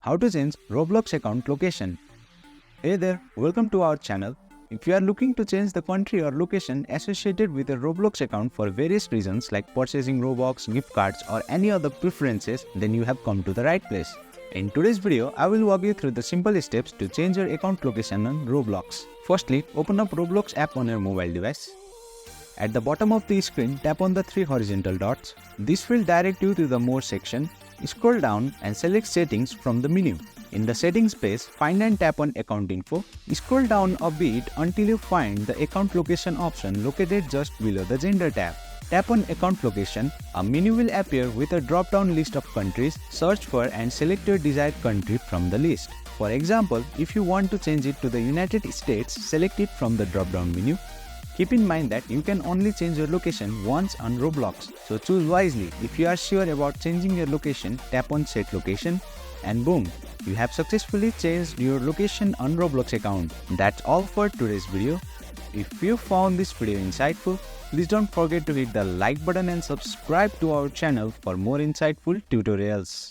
How to change Roblox account location. Hey there, welcome to our channel. If you are looking to change the country or location associated with a Roblox account for various reasons like purchasing Robux, gift cards or any other preferences, then you have come to the right place. In today's video, I will walk you through the simple steps to change your account location on Roblox. Firstly, open up Roblox app on your mobile device. At the bottom of the screen, tap on the three horizontal dots. This will direct you to the More section. Scroll down and select Settings from the menu. In the Settings page, find and tap on Account Info. Scroll down a bit until you find the Account Location option located just below the Gender tab. Tap on Account Location. A menu will appear with a drop-down list of countries. Search for and select your desired country from the list. For example, if you want to change it to the United States, select it from the drop-down menu. Keep in mind that you can only change your location once on Roblox, so choose wisely. If you are sure about changing your location, tap on Set Location and boom, you have successfully changed your location on Roblox account. That's all for today's video. If you found this video insightful, please don't forget to hit the like button and subscribe to our channel for more insightful tutorials.